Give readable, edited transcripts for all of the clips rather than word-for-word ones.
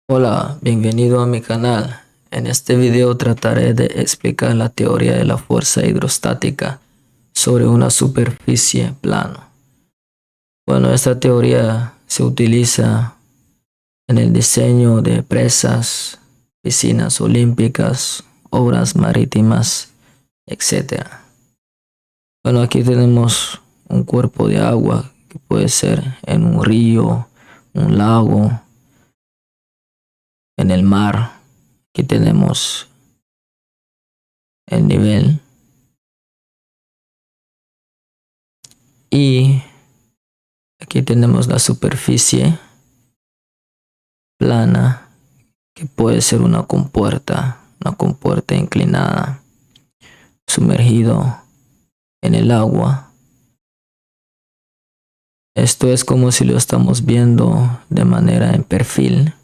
Hola, bienvenido a mi canal. En este video trataré de explicar la teoría de la fuerza hidrostática sobre una superficie plana. Bueno, esta teoría se utiliza en el diseño de presas, piscinas olímpicas, obras marítimas, etc. Bueno, aquí tenemos un cuerpo de agua que puede ser en un río, un lago, en el mar. Aquí tenemos el nivel y aquí tenemos la superficie plana que puede ser una compuerta inclinada, sumergido en el agua. Esto es como si lo estamos viendo de manera en perfil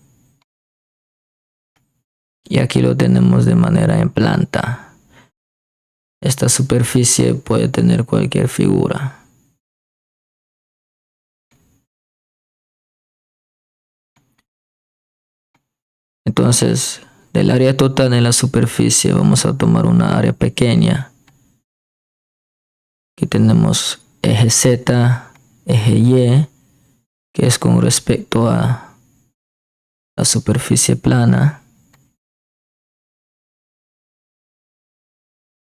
y aquí lo tenemos de manera en planta. Esta superficie puede tener cualquier figura. Entonces, del área total de la superficie vamos a tomar una área pequeña. Aquí tenemos eje Z, eje Y, que es con respecto a la superficie plana.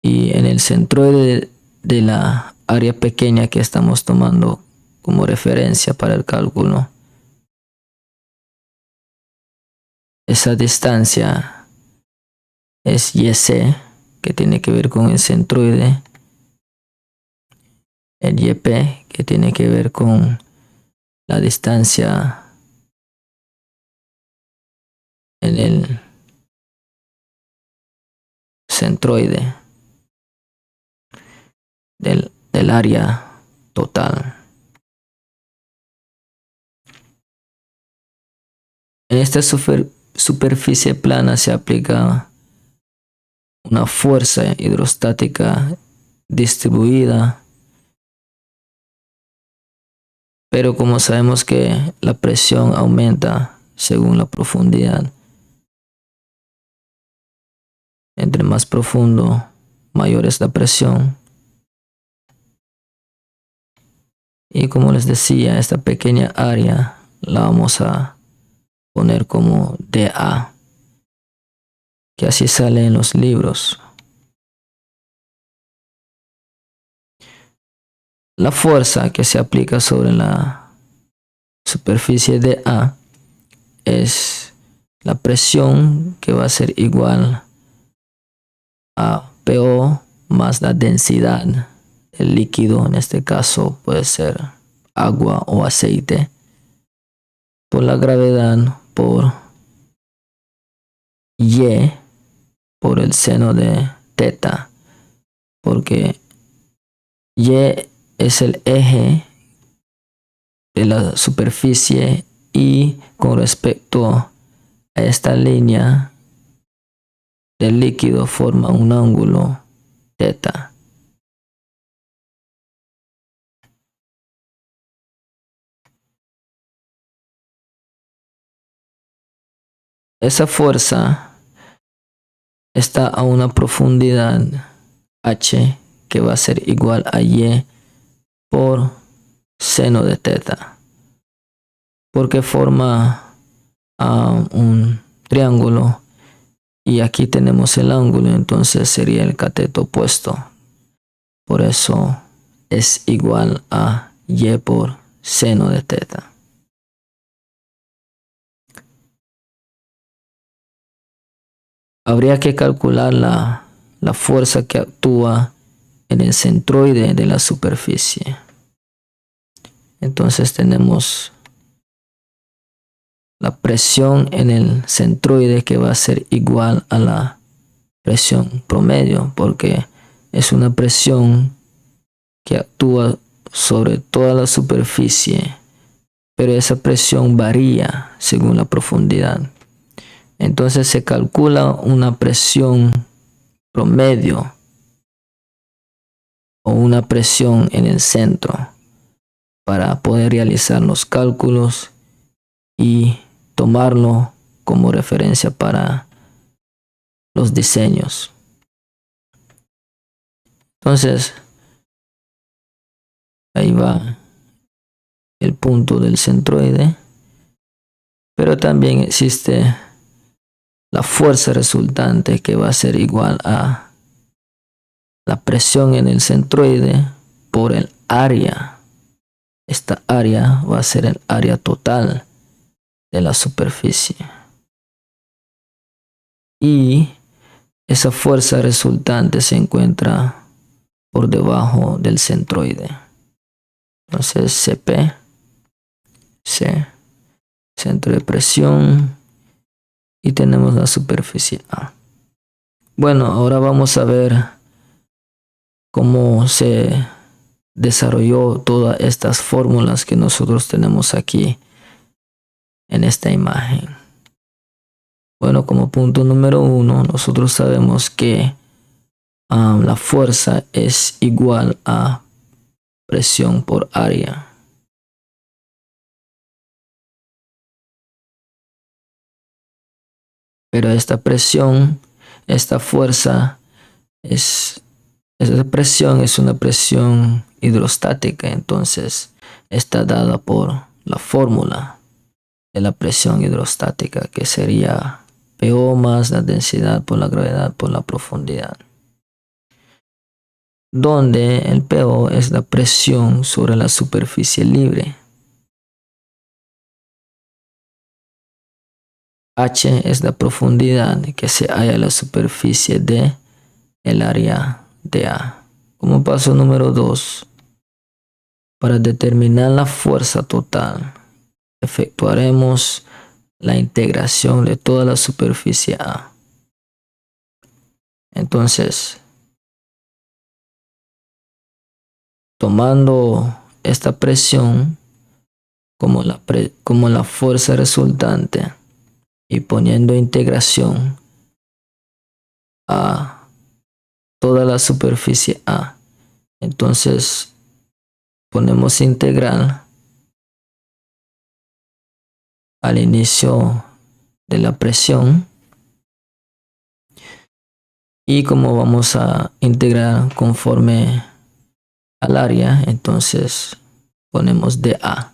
Y en el centroide de la área pequeña que estamos tomando como referencia para el cálculo, esa distancia es YC, que tiene que ver con el centroide, el YP, que tiene que ver con la distancia en el centroide del área total. En esta superficie plana se aplica una fuerza hidrostática distribuida, pero como sabemos que la presión aumenta según la profundidad, entre más profundo, mayor es la presión. Y como les decía, esta pequeña área la vamos a poner como dA, que así sale en los libros. La fuerza que se aplica sobre la superficie dA es la presión, que va a ser igual a PO más la densidad del líquido, en este caso puede ser agua o aceite, por la gravedad por Y por el seno de teta, porque Y es el eje de la superficie y con respecto a esta línea del líquido forma un ángulo teta. Esa fuerza está a una profundidad h que va a ser igual a y por seno de teta, porque forma un triángulo y aquí tenemos el ángulo, entonces sería el cateto opuesto. Por eso es igual a y por seno de teta. Habría que calcular la fuerza que actúa en el centroide de la superficie. Entonces tenemos la presión en el centroide, que va a ser igual a la presión promedio, porque es una presión que actúa sobre toda la superficie, pero esa presión varía según la profundidad. Entonces se calcula una presión promedio o una presión en el centro para poder realizar los cálculos y tomarlo como referencia para los diseños. Entonces, ahí va el punto del centroide, pero también existe la fuerza resultante, que va a ser igual a la presión en el centroide por el área. Esta área va a ser el área total de la superficie. Y esa fuerza resultante se encuentra por debajo del centroide. Entonces CP, C, centro de presión, y tenemos la superficie A. Bueno, ahora vamos a ver cómo se desarrolló todas estas fórmulas que nosotros tenemos aquí en esta imagen. Bueno, como punto número 1, nosotros sabemos que la fuerza es igual a presión por área. Pero esta presión, esta fuerza, esa presión es una presión hidrostática, entonces está dada por la fórmula de la presión hidrostática, que sería PO más la densidad por la gravedad por la profundidad, donde el PO es la presión sobre la superficie libre. H es la profundidad que se halla en la superficie de el área de A. Como paso número 2, para determinar la fuerza total, efectuaremos la integración de toda la superficie A. Entonces, tomando esta presión como la fuerza resultante y poniendo integración a toda la superficie A, entonces ponemos integral al inicio de la presión, y como vamos a integrar conforme al área, entonces ponemos dA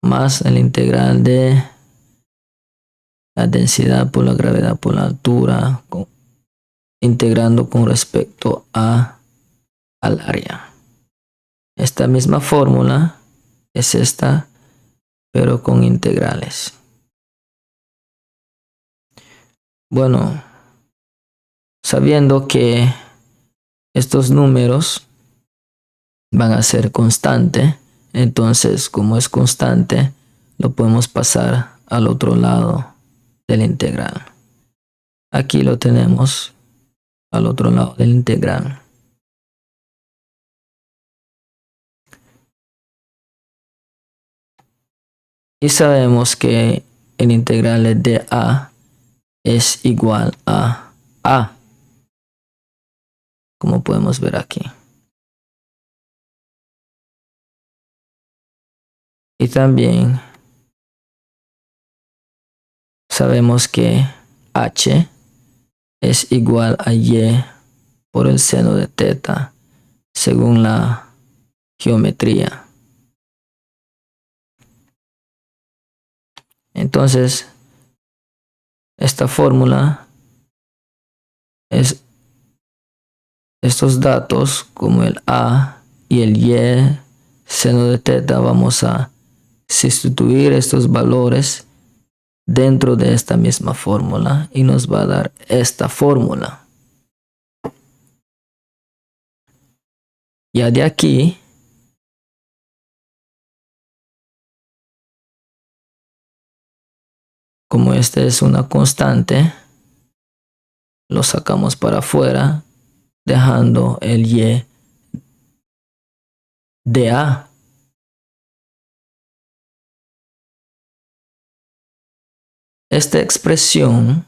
más el integral de la densidad por la gravedad por la altura, integrando con respecto al área. Esta misma fórmula es esta, pero con integrales. Bueno, sabiendo que estos números van a ser constantes, entonces como es constante, lo podemos pasar al otro lado del integral. Aquí lo tenemos al otro lado del integral. Y sabemos que el integral de A es igual a A, como podemos ver aquí. Y también sabemos que H es igual a Y por el seno de teta, según la geometría. Entonces, esta fórmula es estos datos, como el A y el Y seno de teta, vamos a sustituir estos valores dentro de esta misma fórmula y nos va a dar esta fórmula. Ya de aquí, como esta es una constante, lo sacamos para afuera, dejando el Y de A. Esta expresión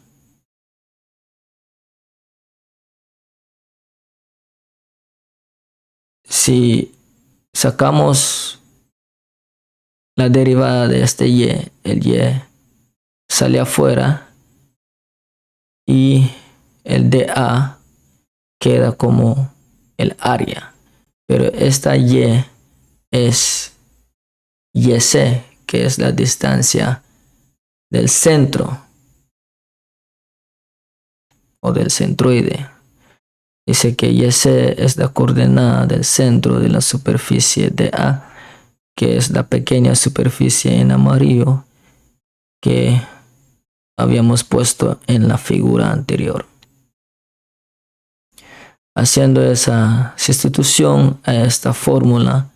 si sacamos la derivada de este Y, el Y sale afuera y el dA queda como el área, pero esta Y es YC, que es la distancia del centro o del centroide. Dice que YC es la coordenada del centro de la superficie dA, que es la pequeña superficie en amarillo que habíamos puesto en la figura anterior. Haciendo esa sustitución a esta fórmula,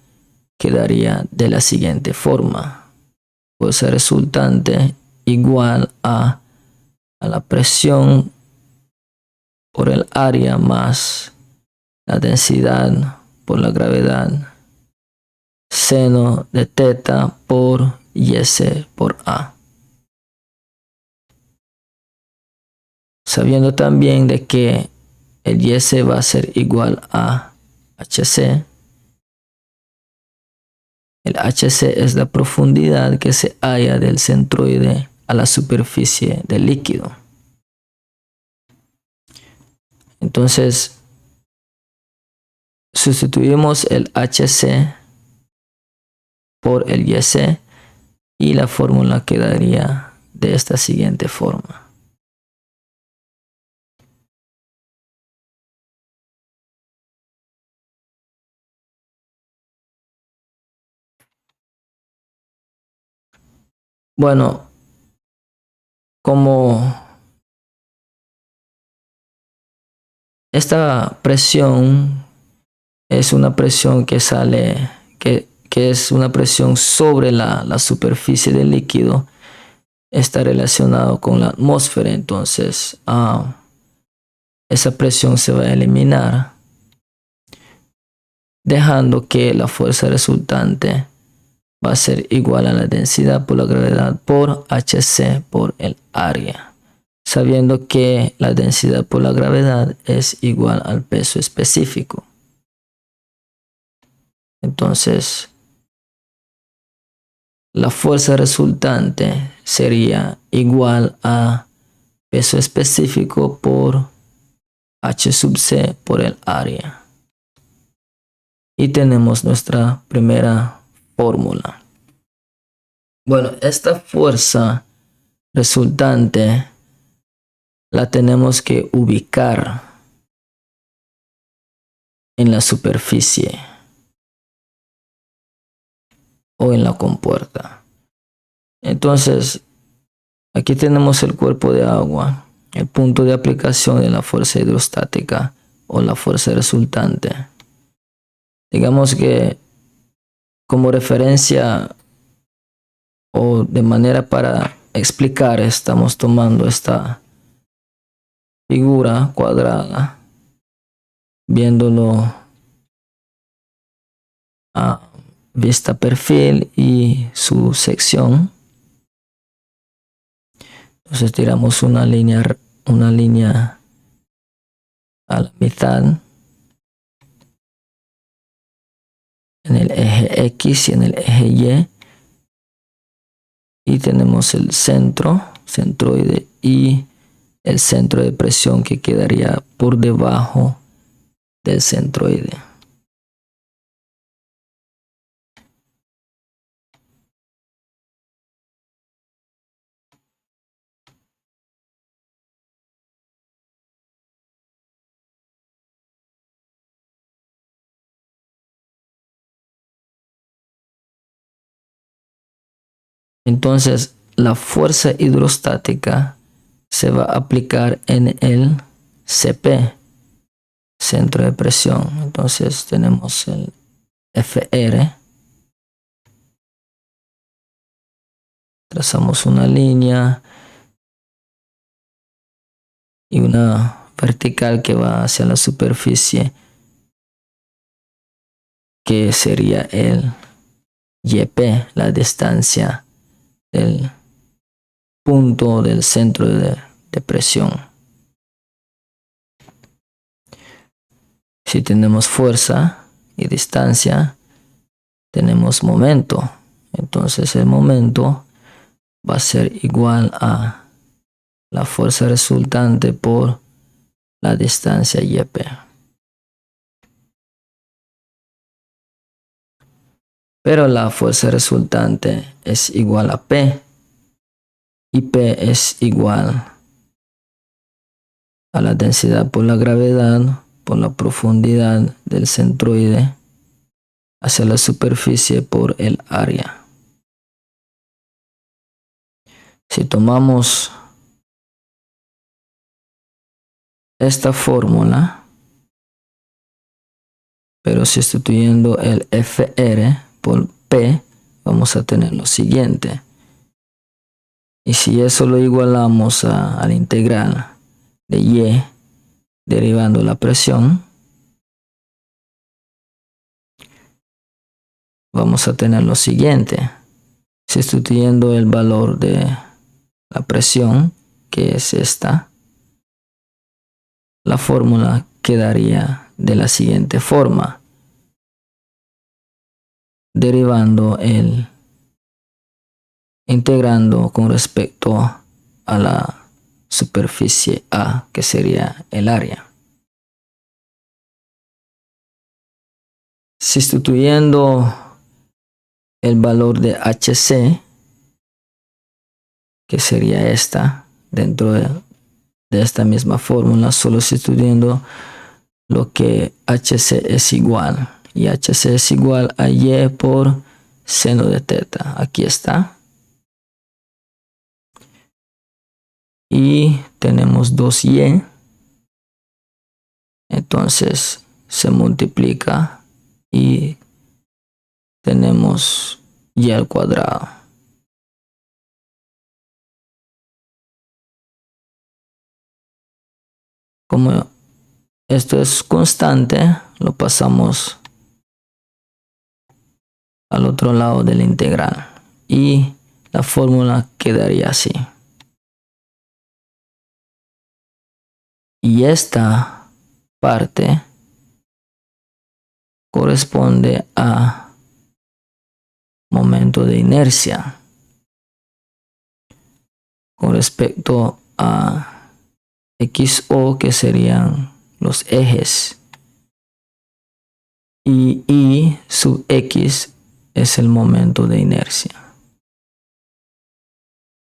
quedaría de la siguiente forma. Fuerza resultante igual a la presión por el área más la densidad por la gravedad, seno de teta por YC por A. Sabiendo también de que el YC va a ser igual a HC. El HC es la profundidad que se halla del centroide a la superficie del líquido. Entonces, sustituimos el HC por el YC y la fórmula quedaría de esta siguiente forma. Bueno, como esta presión es una presión que sale, que es una presión sobre la superficie del líquido, está relacionado con la atmósfera, entonces esa presión se va a eliminar, dejando que la fuerza resultante va a ser igual a la densidad por la gravedad por HC por el área, sabiendo que la densidad por la gravedad es igual al peso específico. Entonces, la fuerza resultante sería igual a peso específico por H sub C por el área. Y tenemos nuestra primera fórmula. Bueno, esta fuerza resultante la tenemos que ubicar en la superficie o en la compuerta. Entonces, aquí tenemos el cuerpo de agua, el punto de aplicación de la fuerza hidrostática o la fuerza resultante. Digamos que como referencia o de manera para explicar, estamos tomando esta figura cuadrada, viéndolo a vista perfil y su sección. Entonces tiramos una línea a la mitad en el eje X y en el eje Y, y tenemos el centroide y el centro de presión que quedaría por debajo del centroide. Entonces, la fuerza hidrostática se va a aplicar en el CP, centro de presión. Entonces, tenemos el FR. Trazamos una línea y una vertical que va hacia la superficie, que sería el YP, la distancia del punto del centro de presión. Si tenemos fuerza y distancia, tenemos momento. Entonces el momento va a ser igual a la fuerza resultante por la distancia YP. Pero la fuerza resultante es igual a P y P es igual a la densidad por la gravedad por la profundidad del centroide hacia la superficie por el área. Si tomamos esta fórmula, pero sustituyendo el FR por P, vamos a tener lo siguiente. Y si eso lo igualamos a la integral de Y derivando la presión, vamos a tener lo siguiente. Sustituyendo el valor de la presión, que es esta, la fórmula quedaría de la siguiente forma. Integrando con respecto a la superficie A, que sería el área. Sustituyendo el valor de HC, que sería esta, dentro de esta misma fórmula, solo sustituyendo lo que HC es igual. Y HC es igual a Y por seno de teta. Aquí está. Y tenemos 2Y. Entonces se multiplica y tenemos Y al cuadrado. Como esto es constante, lo pasamos al otro lado de la integral. Y la fórmula quedaría así. Y esta parte corresponde a momento de inercia con respecto a XO, que serían los ejes, y I sub X es el momento de inercia.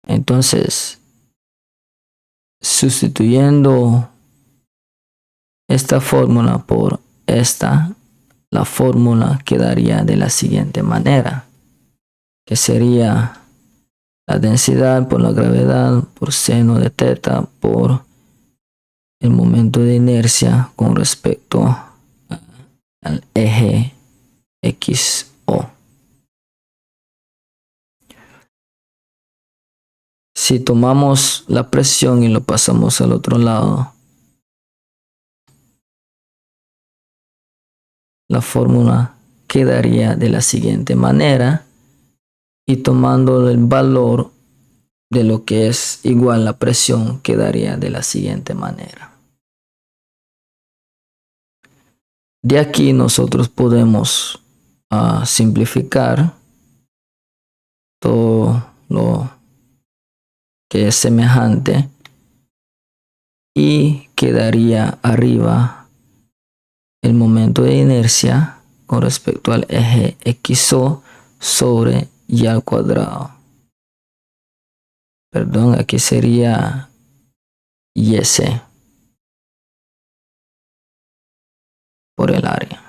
Entonces, sustituyendo esta fórmula por esta, la fórmula quedaría de la siguiente manera, que sería la densidad por la gravedad por seno de teta por el momento de inercia con respecto al eje XO. Si tomamos la presión y lo pasamos al otro lado, la fórmula quedaría de la siguiente manera, y tomando el valor de lo que es igual la presión quedaría de la siguiente manera. De aquí nosotros podemos simplificar todo lo que es semejante y quedaría arriba el momento de inercia con respecto al eje XO sobre Y al cuadrado. Perdón, aquí sería YC por el área.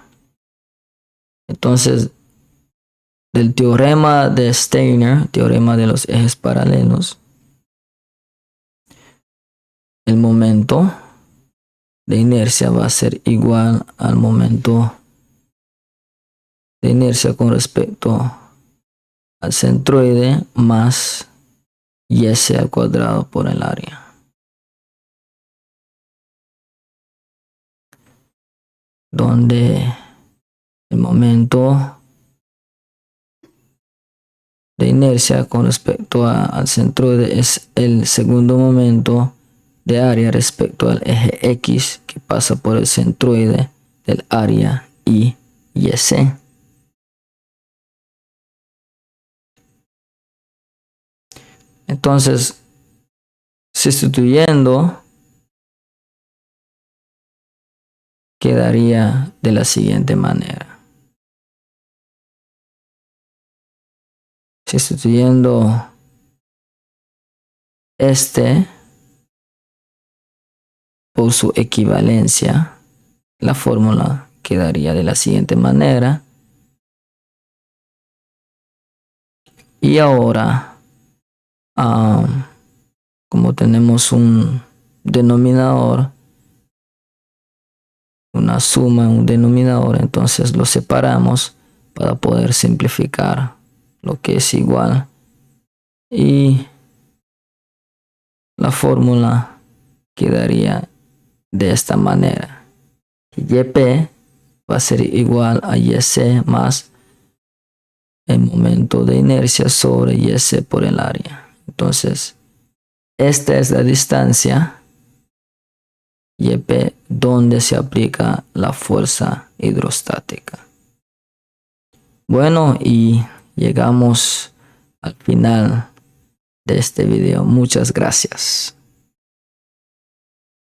Entonces, del teorema de Steiner, teorema de los ejes paralelos, el momento de inercia va a ser igual al momento de inercia con respecto al centroide más YC al cuadrado por el área. Donde el momento de inercia con respecto al centroide es el segundo momento de área respecto al eje X que pasa por el centroide del área y YC. Entonces, sustituyendo, quedaría de la siguiente manera. Sustituyendo este por su equivalencia, la fórmula quedaría de la siguiente manera. Y ahora, como tenemos un denominador, una suma en un denominador, entonces lo separamos para poder simplificar lo que es igual. Y la fórmula quedaría de esta manera. YP va a ser igual a YC más el momento de inercia sobre YC por el área. Entonces, esta es la distancia YP donde se aplica la fuerza hidrostática. Bueno, y llegamos al final de este video. Muchas gracias.